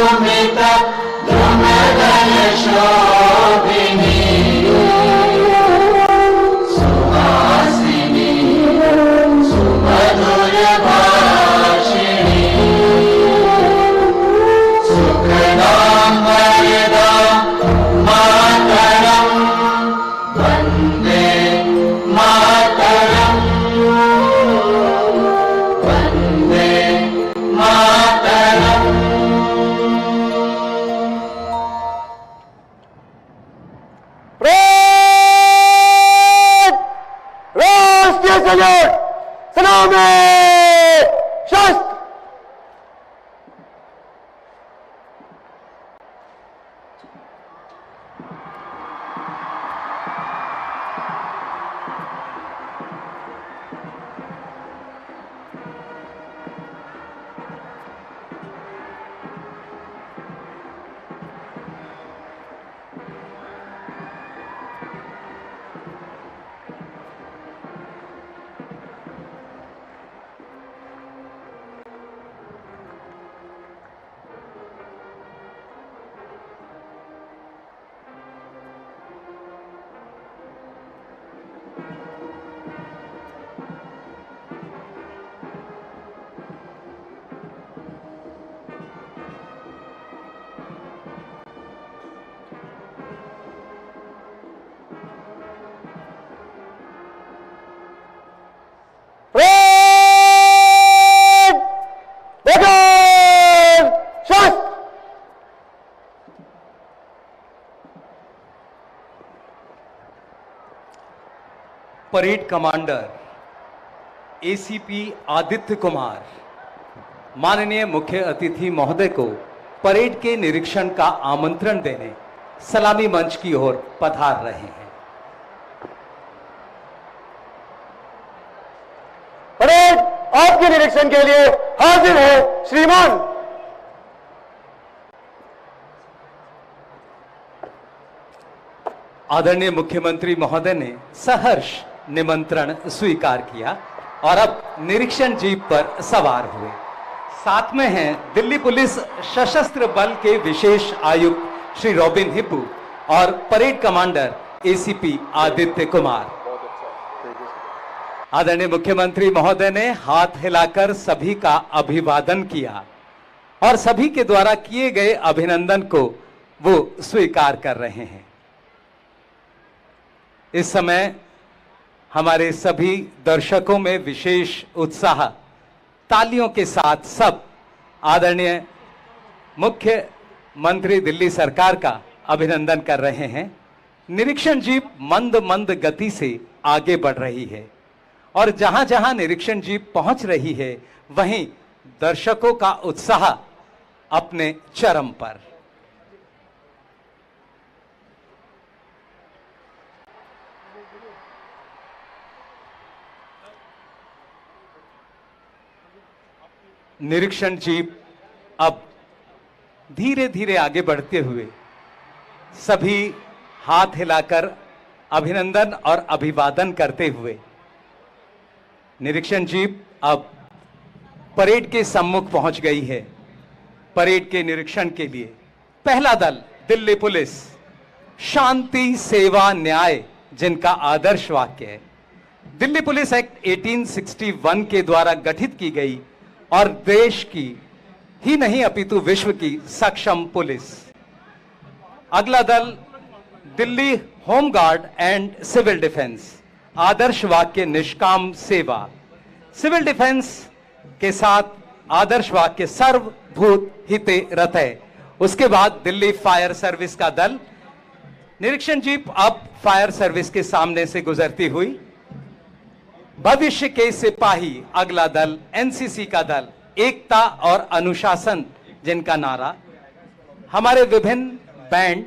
सुमित द्रुमदल शोभिनी सुहासिनी सुमधुर भाषिणी सुखदां वरदां मातरं वन्दे मातरं वन्दे मातरम्। राष्ट्रीय सैल्यूट सलामी शस्त्र। Parade commander ACP Aditya Kumar माननीय मुख्य अतिथि महोदय को परेड के निरीक्षण का आमंत्रण देने सलामी मंच की ओर पधार रहे हैं। परेड आपके निरीक्षण के लिए हाजिर है श्रीमान। आदरणीय मुख्यमंत्री महोदय ने सहर्ष निमंत्रण स्वीकार किया और अब निरीक्षण जीप पर सवार हुए। साथ में हैं दिल्ली पुलिस सशस्त्र बल के विशेष आयुक्त श्री रॉबिन हिप्पू और parade commander ACP Aditya Kumar. आदरणीय मुख्यमंत्री महोदय ने हाथ हिलाकर सभी का अभिवादन किया और सभी के द्वारा किए गए अभिनंदन को वो स्वीकार कर रहे हैं। इस समय हमारे सभी दर्शकों में विशेष उत्साह, तालियों के साथ सब आदरणीय मुख्यमंत्री दिल्ली सरकार का अभिनंदन कर रहे हैं। निरीक्षण जीप मंद मंद गति से आगे बढ़ रही है और जहां जहां निरीक्षण जीप पहुंच रही है वहीं दर्शकों का उत्साह अपने चरम पर। निरीक्षण जीप अब धीरे धीरे आगे बढ़ते हुए सभी हाथ हिलाकर अभिनंदन और अभिवादन करते हुए निरीक्षण जीप अब परेड के सम्मुख पहुंच गई है। परेड के निरीक्षण के लिए पहला दल दिल्ली पुलिस, शांति सेवा न्याय जिनका आदर्श वाक्य है। दिल्ली पुलिस एक्ट 1861 के द्वारा गठित की गई और देश की ही नहीं अपितु विश्व की सक्षम पुलिस। अगला दल Delhi home guard and civil defence, आदर्श वाक्य निष्काम सेवा। सिविल डिफेंस के साथ आदर्श वाक्य सर्वभूत हिते रतय। उसके बाद दिल्ली फायर सर्विस का दल। निरीक्षण जीप अब फायर सर्विस के सामने से गुजरती हुई। भविष्य के सिपाही अगला दल एनसीसी का दल, एकता और अनुशासन जिनका नारा। हमारे विभिन्न बैंड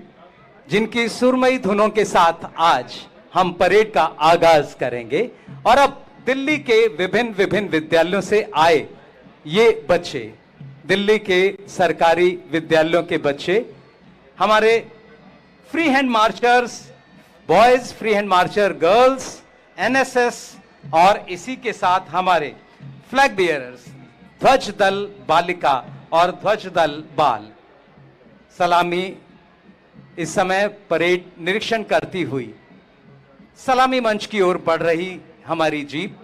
जिनकी सुरमई धुनों के साथ आज हम परेड का आगाज करेंगे। और अब दिल्ली के विभिन्न विभिन्न विद्यालयों से आए ये बच्चे, दिल्ली के सरकारी विद्यालयों के बच्चे, हमारे free hand marchers boys, free hand marcher girls, NSS और इसी के साथ हमारे फ्लैग बियरर्स, ध्वज दल बालिका और ध्वज दल बाल, सलामी इस समय परेड निरीक्षण करती हुई सलामी मंच की ओर बढ़ रही हमारी jeep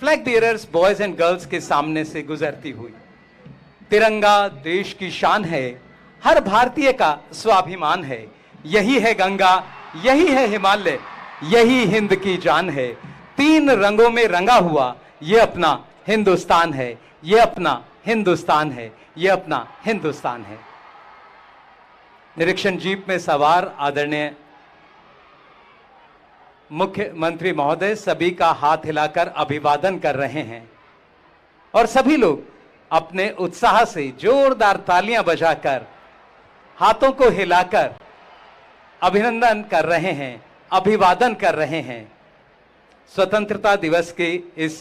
flag bearers boys and girls के सामने से गुजरती हुई। तिरंगा देश की शान है, हर भारतीय का स्वाभिमान है। यही है गंगा, यही है हिमालय, यही हिंद की जान है। 3 रंगों में रंगा हुआ ये अपना हिंदुस्तान है, ये अपना हिंदुस्तान है, ये अपना हिंदुस्तान है। निरीक्षण जीप में सवार आदरणीय मुख्यमंत्री महोदय सभी का हाथ हिलाकर अभिवादन कर रहे हैं और सभी लोग अपने उत्साह से जोरदार तालियां बजाकर हाथों को हिलाकर अभिनंदन कर रहे हैं, अभिवादन कर रहे हैं। स्वतंत्रता दिवस के इस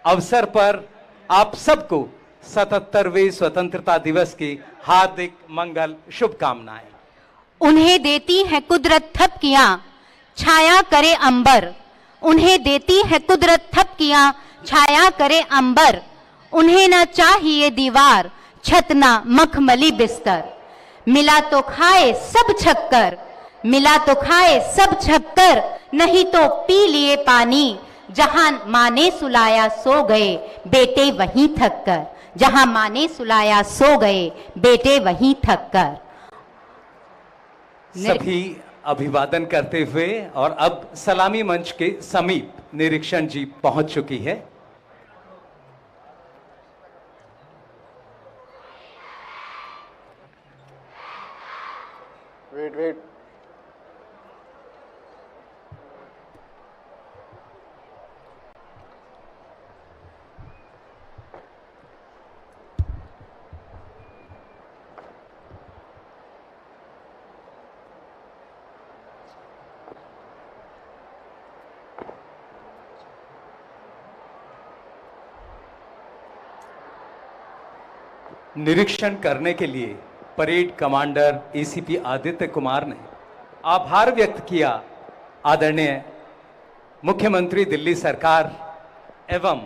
अवसर पर आप सबको 77वें स्वतंत्रता दिवस की हार्दिक मंगल शुभकामनाएं। उन्हें देती है कुदरत थपकियां, छाया करे अंबर। उन्हें देती है कुदरत थपकियां, छाया करे अंबर। उन्हें ना चाहिए दीवार, छत ना मखमली बिस्तर। मिला तो खाए सब छक्कर, मिला तो खाए सब छक्कर, नहीं तो पी लिए पानी। जहां माँ ने सुलाया सो गए बेटे वहीं थक कर, जहां माँ ने सुलाया सो गए बेटे वहीं थक कर। सभी अभिवादन करते हुए और अब सलामी मंच के समीप निरीक्षण जीप पहुंच चुकी है। वेट निरीक्षण करने के लिए parade commander ACP Aditya Kumar ने आभार व्यक्त किया आदरणीय मुख्यमंत्री दिल्ली सरकार एवं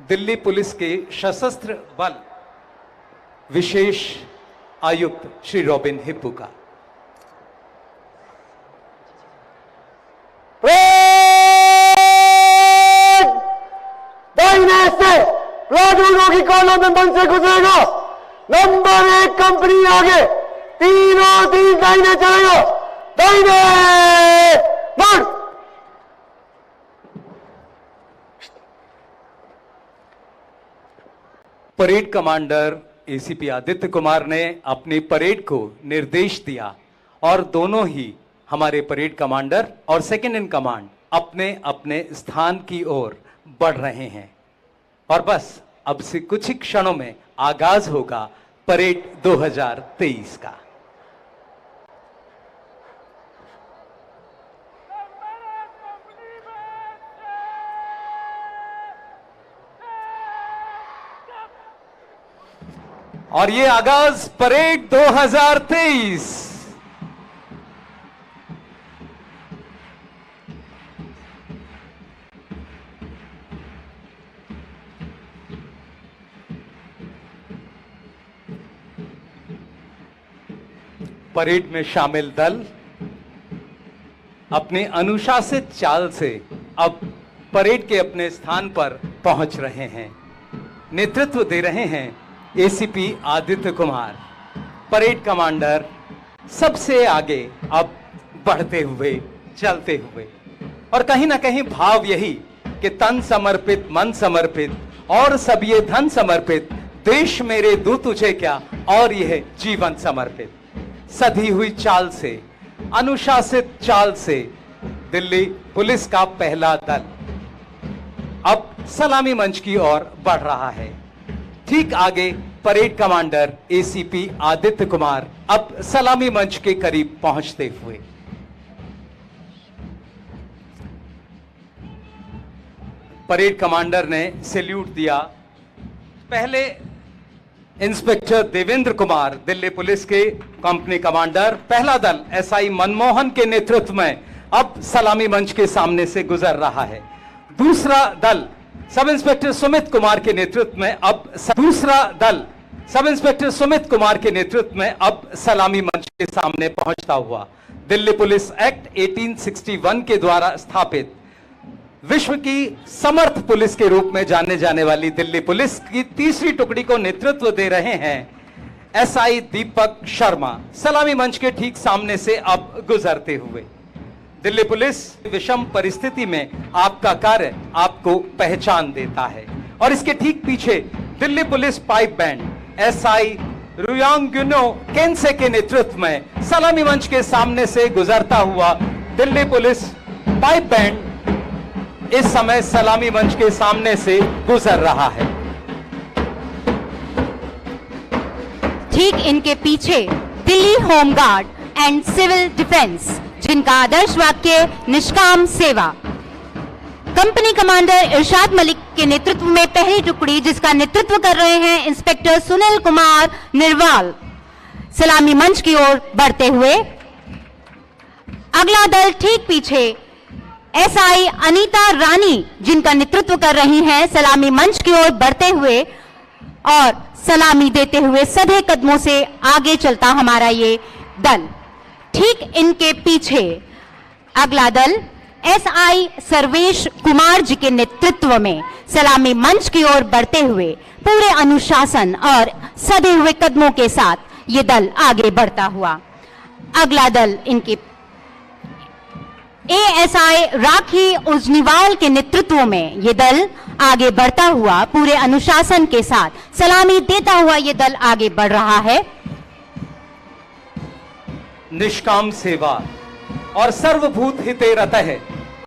दिल्ली पुलिस के सशस्त्र बल विशेष आयुक्त श्री रॉबिन हिप्पू का। दाहिने से प्लाटूनों की कॉलम में बंद से गुजरेगा। नंबर 1 कंपनी आगे, 3 दाहिने चलेगा। दाहिने बढ़। Parade commander ACP Aditya Kumar ने अपनी परेड को निर्देश दिया और दोनों ही हमारे परेड कमांडर और सेकंड इन कमांड अपने अपने स्थान की ओर बढ़ रहे हैं और बस अब से कुछ ही क्षणों में आगाज होगा परेड 2023 का। और ये आगाज परेड 2023। परेड में शामिल दल अपने अनुशासित चाल से अब परेड के अपने स्थान पर पहुंच रहे हैं। नेतृत्व दे रहे हैं ACP Aditya Kumar. Parade commander सबसे आगे अब बढ़ते हुए चलते हुए और कहीं ना कहीं भाव यही कि तन समर्पित मन समर्पित और सब ये धन समर्पित, देश मेरे दूं तुझे क्या और यह जीवन समर्पित। सधी हुई चाल से, अनुशासित चाल से दिल्ली पुलिस का पहला दल अब सलामी मंच की ओर बढ़ रहा है। ठीक आगे parade commander ACP Aditya Kumar अब सलामी मंच के करीब पहुंचते हुए परेड कमांडर ने सैल्यूट दिया। पहले इंस्पेक्टर देवेंद्र कुमार दिल्ली पुलिस के कंपनी कमांडर, पहला दल एसआई मनमोहन के नेतृत्व में अब सलामी मंच के सामने से गुजर रहा है। दूसरा दल सब इंस्पेक्टर सुमित कुमार के नेतृत्व में अब दूसरा दल सब इंस्पेक्टर सुमित कुमार के नेतृत्व में अब सलामी मंच के सामने पहुंचता हुआ दिल्ली पुलिस एक्ट 1861 के द्वारा स्थापित विश्व की समर्थ पुलिस के रूप में जाने जाने वाली दिल्ली पुलिस की तीसरी टुकड़ी को नेतृत्व दे रहे हैं एसआई दीपक शर्मा सलामी मंच के ठीक सामने से अब गुजरते हुए। दिल्ली पुलिस विषम परिस्थिति में आपका कार्य आपको पहचान देता है और इसके ठीक पीछे Delhi police pipe band SI Ruyanguno Kense के नेतृत्व में सलामी मंच के सामने से गुजरता हुआ दिल्ली पुलिस पाइप बैंड इस समय सलामी मंच के सामने से गुजर रहा है। ठीक इनके पीछे Delhi home guard and civil defence, जिनका आदर्श वाक्य निष्काम सेवा। कंपनी कमांडर इरशाद मलिक के नेतृत्व में पहली टुकड़ी, जिसका नेतृत्व कर रहे हैं इंस्पेक्टर सुनील कुमार निर्वाल, सलामी मंच की ओर बढ़ते हुए। अगला दल ठीक पीछे एसआई अनीता रानी, जिनका नेतृत्व कर रही हैं, सलामी मंच की ओर बढ़ते हुए और सलामी देते हुए सधे कदमों से आगे चलता हमारा ये दल। ठीक इनके पीछे अगला दल एसआई सर्वेश कुमार जी के नेतृत्व में सलामी मंच की ओर बढ़ते हुए पूरे अनुशासन और सधे हुए कदमों के साथ ये दल आगे बढ़ता हुआ। अगला दल इनके एएसआई राखी उजनीवाल के नेतृत्व में ये दल आगे बढ़ता हुआ पूरे अनुशासन के साथ सलामी देता हुआ ये दल आगे बढ़ रहा है। निष्काम सेवा और सर्वभूत हिते रतः,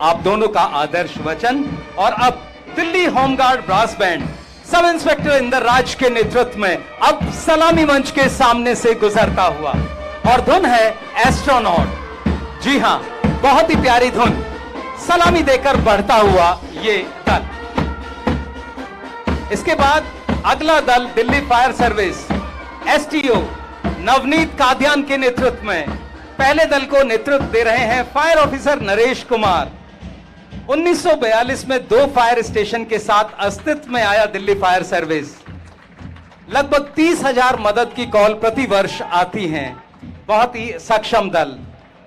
आप दोनों का आदर्श वचन। और अब Delhi home guard brass band sub inspector Inder Raj के नेतृत्व में अब सलामी मंच के सामने से गुजरता हुआ और धुन है एस्ट्रोनॉट। जी हां, बहुत ही प्यारी धुन, सलामी देकर बढ़ता हुआ ये दल। इसके बाद अगला दल Delhi fire service STO Navneet Kadian के नेतृत्व में पहले दल को नेतृत्व दे रहे हैं फायर ऑफिसर नरेश कुमार। 1942 में 2 फायर स्टेशन के साथ अस्तित्व में आया दिल्ली फायर सर्विस। लगभग 30,000 मदद की कॉल प्रति वर्ष आती हैं। बहुत ही सक्षम दल।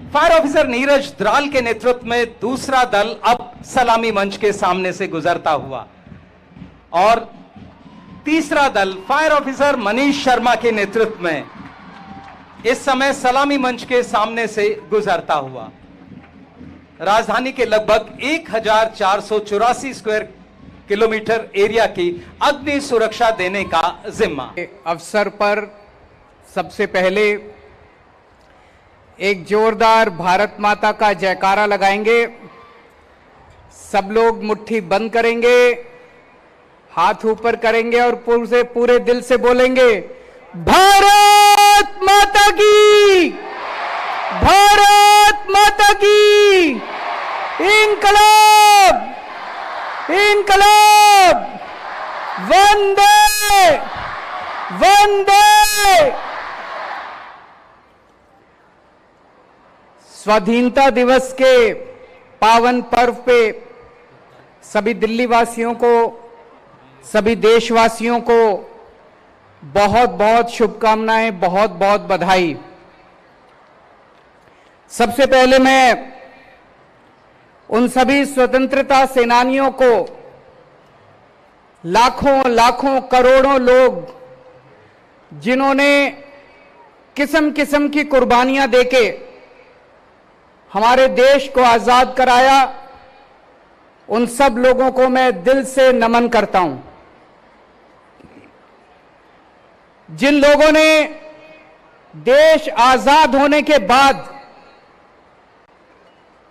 फायर ऑफिसर नीरज द्राल के नेतृत्व में दूसरा दल अब सलामी मंच के सामने से गुजरता हुआ और तीसरा दल फायर ऑफिसर मनीष शर्मा के नेतृत्व में इस समय सलामी मंच के सामने से गुजरता हुआ। राजधानी के लगभग 1484 स्क्वायर किलोमीटर एरिया की अग्नि सुरक्षा देने का जिम्मा। अवसर पर सबसे पहले एक जोरदार भारत माता का जयकारा लगाएंगे। सब लोग मुट्ठी बंद करेंगे, हाथ ऊपर करेंगे और पूरे दिल से बोलेंगे, भारत माता की, भारत माता की, इनकलाब, इनकलाब, वंदे वंदे। स्वाधीनता दिवस के पावन पर्व पे सभी दिल्ली वासियों को, सभी देशवासियों को बहुत बहुत शुभकामनाएं, बहुत बहुत बधाई। सबसे पहले मैं उन सभी स्वतंत्रता सेनानियों को, लाखों लाखों करोड़ों लोग जिन्होंने किस्म किस्म की कुर्बानियां देके हमारे देश को आजाद कराया, उन सब लोगों को मैं दिल से नमन करता हूं। जिन लोगों ने देश आजाद होने के बाद,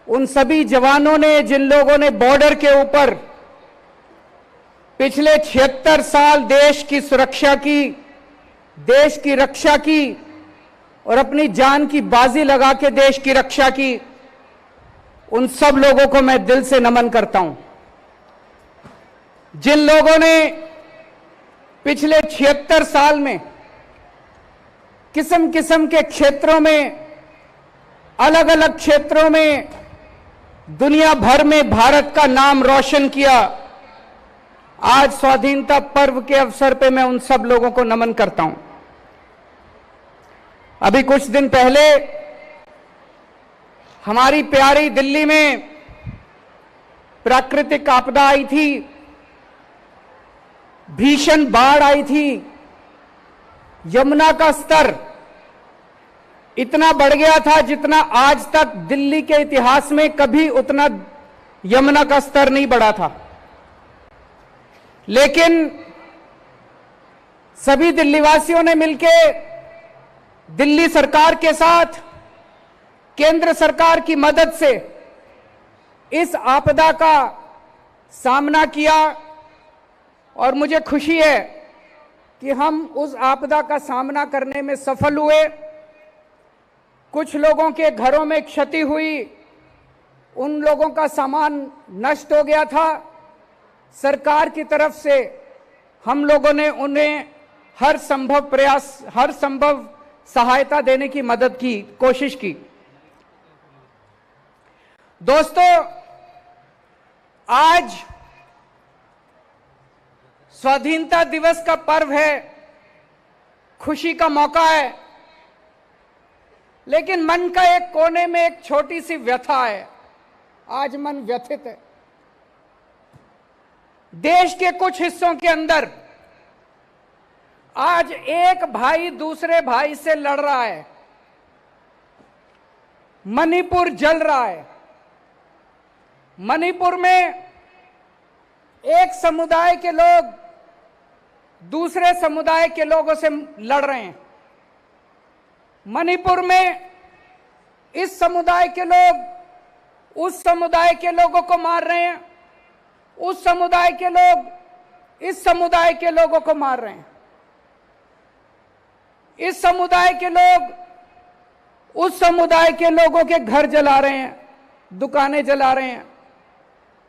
उन सभी जवानों ने, जिन लोगों ने बॉर्डर के ऊपर पिछले 76 साल देश की सुरक्षा की, देश की रक्षा की और अपनी जान की बाजी लगा के देश की रक्षा की, उन सब लोगों को मैं दिल से नमन करता हूं। जिन लोगों ने पिछले 76 साल में किस्म किस्म के क्षेत्रों में, अलग अलग क्षेत्रों में दुनिया भर में भारत का नाम रोशन किया, आज स्वाधीनता पर्व के अवसर पे मैं उन सब लोगों को नमन करता हूं। अभी कुछ दिन पहले हमारी प्यारी दिल्ली में प्राकृतिक आपदा आई थी, भीषण बाढ़ आई थी। यमुना का स्तर इतना बढ़ गया था जितना आज तक दिल्ली के इतिहास में कभी उतना यमुना का स्तर नहीं बढ़ा था। लेकिन सभी दिल्लीवासियों ने मिलकर दिल्ली सरकार के साथ केंद्र सरकार की मदद से इस आपदा का सामना किया और मुझे खुशी है कि हम उस आपदा का सामना करने में सफल हुए। कुछ लोगों के घरों में क्षति हुई, उन लोगों का सामान नष्ट हो गया था। सरकार की तरफ से हम लोगों ने उन्हें हर संभव सहायता देने की मदद की, कोशिश की। दोस्तों, आज स्वाधीनता दिवस का पर्व है, खुशी का मौका है, लेकिन मन का एक कोने में एक छोटी सी व्यथा है। आज मन व्यथित है। देश के कुछ हिस्सों के अंदर आज एक भाई दूसरे भाई से लड़ रहा है। मणिपुर जल रहा है। मणिपुर में एक समुदाय के लोग दूसरे समुदाय के लोगों से लड़ रहे हैं। मणिपुर में इस समुदाय के लोग उस समुदाय के लोगों को मार रहे हैं, उस समुदाय के लोग इस समुदाय के लोगों को मार रहे हैं। इस समुदाय के लोग उस समुदाय के लोगों के घर जला रहे हैं, दुकानें जला रहे हैं।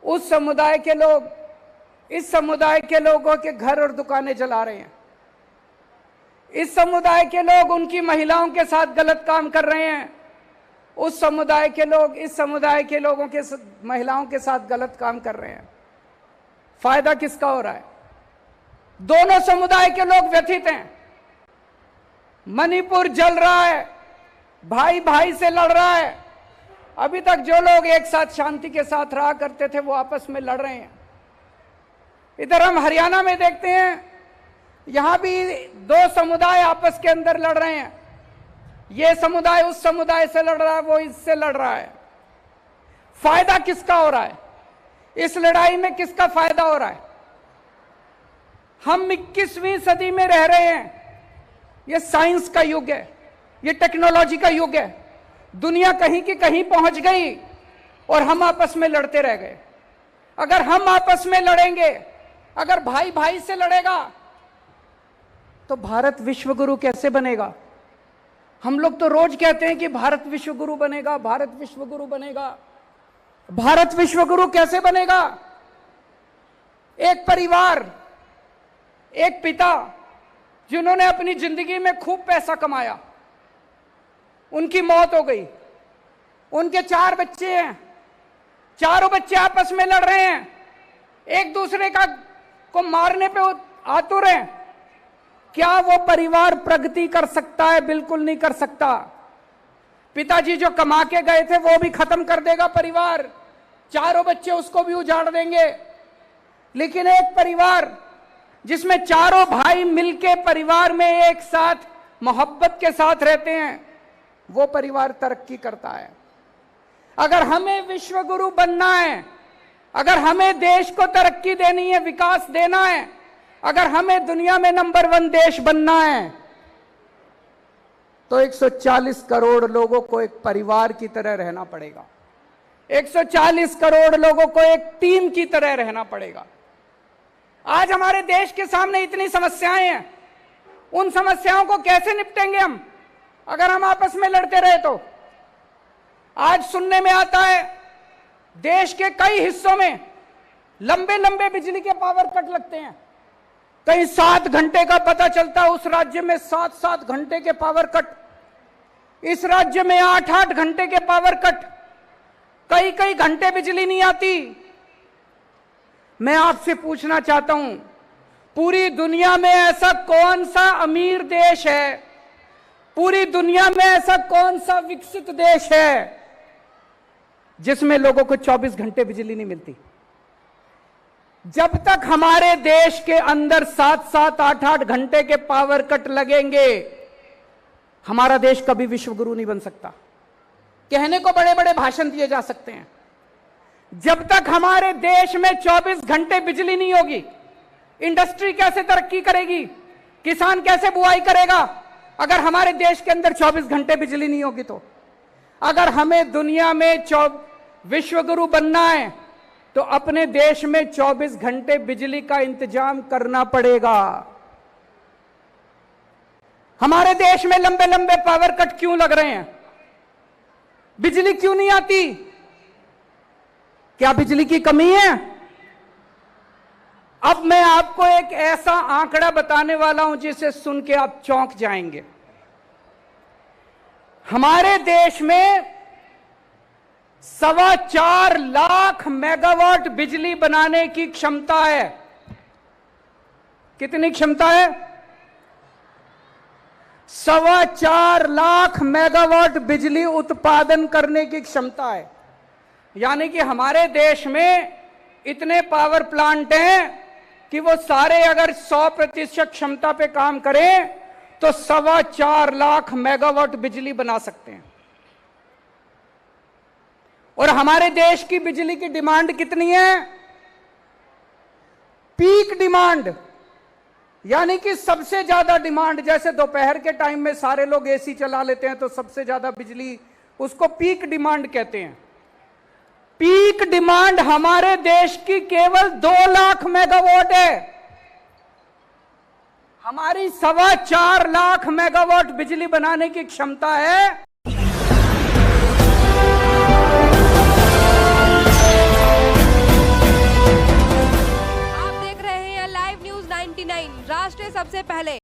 उस समुदाय के लोग इस समुदाय के लोगों के घर और दुकानें जला रहे हैं। इस समुदाय के लोग उनकी महिलाओं के साथ गलत काम कर रहे हैं। उस समुदाय के लोग इस समुदाय के लोगों के महिलाओं के साथ गलत काम कर रहे हैं। फायदा किसका हो रहा है? दोनों समुदाय के लोग व्यथित हैं। मणिपुर जल रहा है, भाई भाई से लड़ रहा है। अभी तक जो लोग एक साथ शांति के साथ रहा करते थे वो आपस में लड़ रहे हैं। इधर हम हरियाणा में देखते हैं, यहां भी दो समुदाय आपस के अंदर लड़ रहे हैं। ये समुदाय उस समुदाय से लड़ रहा है, वो इससे लड़ रहा है। फायदा किसका हो रहा है? इस लड़ाई में किसका फायदा हो रहा है? हम 21वीं सदी में रह रहे हैं। ये साइंस का युग है, ये टेक्नोलॉजी का युग है। दुनिया कहीं की कहीं पहुंच गई और हम आपस में लड़ते रह गए। अगर हम आपस में लड़ेंगे, अगर भाई भाई से लड़ेगा, तो भारत विश्वगुरु कैसे बनेगा? हम लोग तो रोज कहते हैं कि भारत विश्वगुरु बनेगा, भारत विश्वगुरु बनेगा। भारत विश्वगुरु कैसे बनेगा? एक परिवार, एक पिता जिन्होंने अपनी जिंदगी में खूब पैसा कमाया, उनकी मौत हो गई। उनके 4 बच्चे हैं, चारों बच्चे आपस में लड़ रहे हैं, एक दूसरे को मारने पे आतुर हैं। क्या वो परिवार प्रगति कर सकता है? बिल्कुल नहीं कर सकता। पिताजी जो कमा के गए थे वो भी खत्म कर देगा परिवार, चारों बच्चे उसको भी उजाड़ देंगे। लेकिन एक परिवार जिसमें चारों भाई मिलके परिवार में एक साथ मोहब्बत के साथ रहते हैं, वो परिवार तरक्की करता है। अगर हमें विश्वगुरु बनना है, अगर हमें देश को तरक्की देनी है, विकास देना है, अगर हमें दुनिया में नंबर 1 देश बनना है, तो 140 करोड़ लोगों को एक परिवार की तरह रहना पड़ेगा। 140 करोड़ लोगों को एक टीम की तरह रहना पड़ेगा। आज हमारे देश के सामने इतनी समस्याएं हैं, उन समस्याओं को कैसे निपटेंगे हम अगर हम आपस में लड़ते रहे तो? आज सुनने में आता है देश के कई हिस्सों में लंबे लंबे बिजली के पावर कट लगते हैं। कहीं 7 घंटे का पता चलता है, उस राज्य में 7-7 घंटे के पावर कट, इस राज्य में 8-8 घंटे के पावर कट, कई कई घंटे बिजली नहीं आती। मैं आपसे पूछना चाहता हूं, पूरी दुनिया में ऐसा कौन सा अमीर देश है, पूरी दुनिया में ऐसा कौन सा विकसित देश है जिसमें लोगों को 24 घंटे बिजली नहीं मिलती? जब तक हमारे देश के अंदर 7-7, 8-8 घंटे के पावर कट लगेंगे, हमारा देश कभी विश्व गुरु नहीं बन सकता। कहने को बड़े बड़े भाषण दिए जा सकते हैं, जब तक हमारे देश में 24 घंटे बिजली नहीं होगी, इंडस्ट्री कैसे तरक्की करेगी, किसान कैसे बुआई करेगा, अगर हमारे देश के अंदर 24 घंटे बिजली नहीं होगी तो? अगर हमें दुनिया में विश्व गुरु बनना है तो अपने देश में 24 घंटे बिजली का इंतजाम करना पड़ेगा। हमारे देश में लंबे लंबे पावर कट क्यों लग रहे हैं? बिजली क्यों नहीं आती? क्या बिजली की कमी है? अब मैं आपको एक ऐसा आंकड़ा बताने वाला हूं जिसे सुन के आप चौंक जाएंगे। हमारे देश में 4.25 लाख मेगावाट बिजली बनाने की क्षमता है। कितनी क्षमता है? 4.25 लाख मेगावाट बिजली उत्पादन करने की क्षमता है। यानी कि हमारे देश में इतने पावर प्लांट हैं कि वो सारे अगर 100% क्षमता पे काम करें तो 4.25 लाख मेगावाट बिजली बना सकते हैं। और हमारे देश की बिजली की डिमांड कितनी है? पीक डिमांड, यानी कि सबसे ज्यादा डिमांड। जैसे दोपहर के टाइम में सारे लोग एसी चला लेते हैं तो सबसे ज्यादा बिजली, उसको पीक डिमांड कहते हैं। पीक डिमांड हमारे देश की केवल 2 लाख मेगावाट है। हमारी 4.25 लाख मेगावाट बिजली बनाने की क्षमता है। आप देख रहे हैं लाइव न्यूज 99, राष्ट्र सबसे पहले।